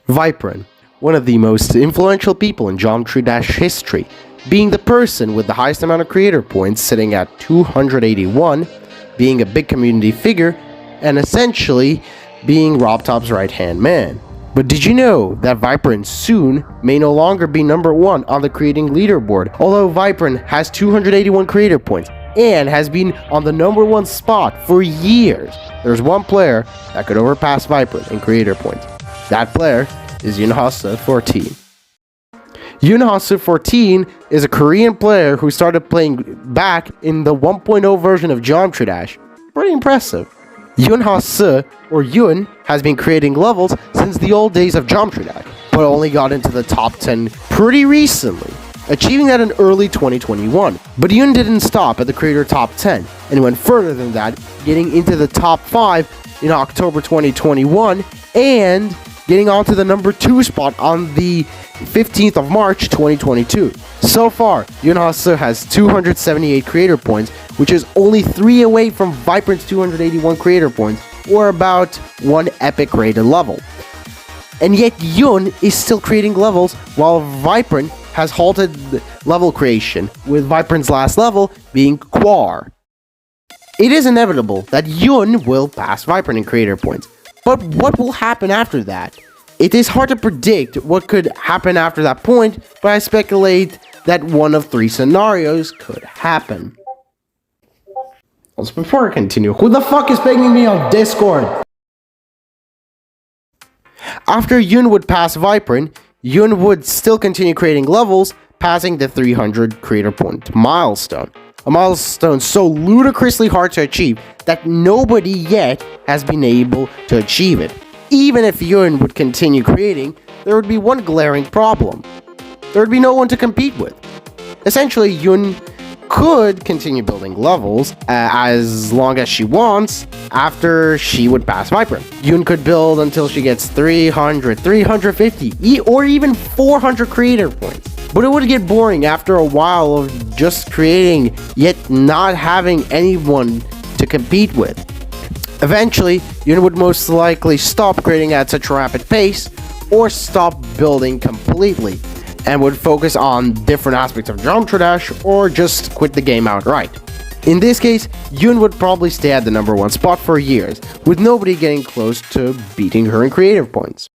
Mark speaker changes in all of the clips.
Speaker 1: Viprin, one of the most influential people in Geometry Dash history, being the person with the highest amount of creator points, sitting at 281, being a big community figure, and essentially being RobTop's right-hand man. But did you know that Viprin soon may no longer be number 1 on the creating leaderboard, although Viprin has 281 creator points and has been on the number 1 spot for years? There's one player that could overpass Viprin in creator points. That player is Yunhaseu14. Yunhaseu14 is a Korean player who started playing back in the 1.0 version of Geometry Dash. Pretty impressive. Yunhaseu, or Yun, has been creating levels since the old days of Geometry Dash, but only got into the top 10 pretty recently, achieving that in early 2021. But Yun didn't stop at the creator top 10, and went further than that, getting into the top 5 in October 2021, and getting onto the number 2 spot on the 15th of March 2022. So far, Yunhaseu has 278 creator points, which is only 3 away from Viprin's 281 creator points, or about 1 epic rated level. And yet Yun is still creating levels, while Viprin has halted level creation, with Viprin's last level being Quar. It is inevitable that Yun will pass Viprin in creator points, but what will happen after that? It is hard to predict what could happen after that point, but I speculate that one of 3 scenarios could happen. Also, before I continue, who the fuck is pinging me on Discord? After Yun would pass Viprin, Yun would still continue creating levels, passing the 300 creator point milestone. A milestone so ludicrously hard to achieve that nobody yet has been able to achieve it. Even if Yun would continue creating, there would be one glaring problem. There would be no one to compete with. Essentially, Yun could continue building levels as long as she wants after she would pass Viprin. Yun could build until she gets 300, 350, or even 400 creator points. But it would get boring after a while of just creating, yet not having anyone to compete with. Eventually, Yun would most likely stop creating at such a rapid pace, or stop building completely, and would focus on different aspects of Geometry Dash, or just quit the game outright. In this case, Yun would probably stay at the number 1 spot for years, with nobody getting close to beating her in creative points.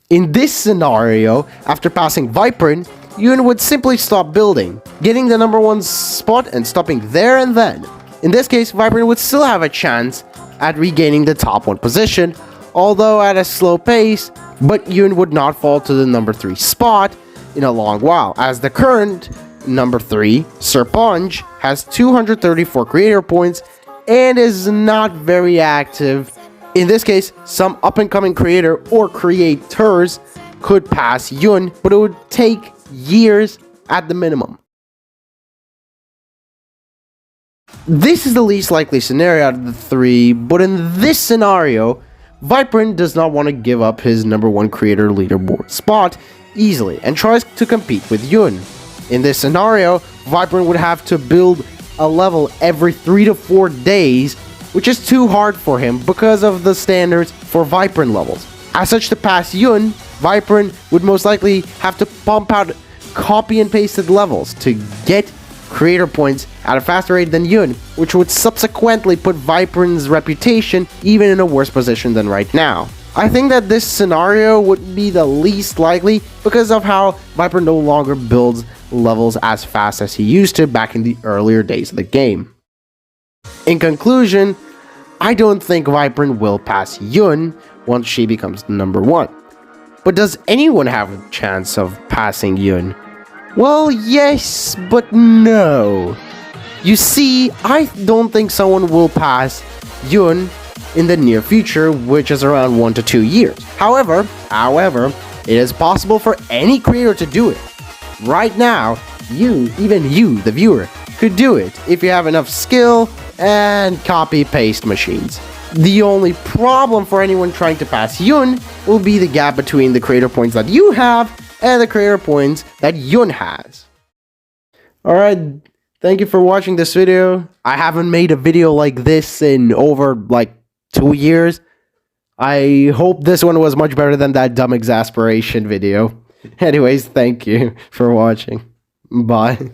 Speaker 1: In this scenario, after passing Viprin, Yun would simply stop building, getting the number 1 spot and stopping there and then. In this case, Viprin would still have a chance at regaining the top 1 position, although at a slow pace, but Yun would not fall to the number 3 spot in a long while, as the current number 3, Serpunge, has 234 creator points and is not very active. In this case, some up-and-coming creator or creators could pass Yun, but it would take years at the minimum. This is the least likely scenario out of the 3, but in this scenario, Viprin does not want to give up his number 1 creator leaderboard spot easily and tries to compete with Yun. In this scenario, Viprin would have to build a level every 3 to 4 days, which is too hard for him because of the standards for Viprin levels. As such, to pass Yun, Viprin would most likely have to pump out copy and pasted levels to get creator points at a faster rate than Yun, which would subsequently put Viprin's reputation even in a worse position than right now. I think that this scenario would be the least likely because of how Viprin no longer builds levels as fast as he used to back in the earlier days of the game. In conclusion, I don't think Viprin will pass Yun once she becomes the number 1. But does anyone have a chance of passing Yun? Well, yes, but no. You see, I don't think someone will pass Yun in the near future, which is around 1 to 2 years. However, it is possible for any creator to do it. Right now, even you, the viewer, could do it if you have enough skill and copy-paste machines. The only problem for anyone trying to pass Yun will be the gap between the creator points that you have and the creator points that Yun has. Alright, thank you for watching this video. I haven't made a video like this in over 2 years. I hope this one was much better than that dumb exasperation video. Anyways, thank you for watching. Bye.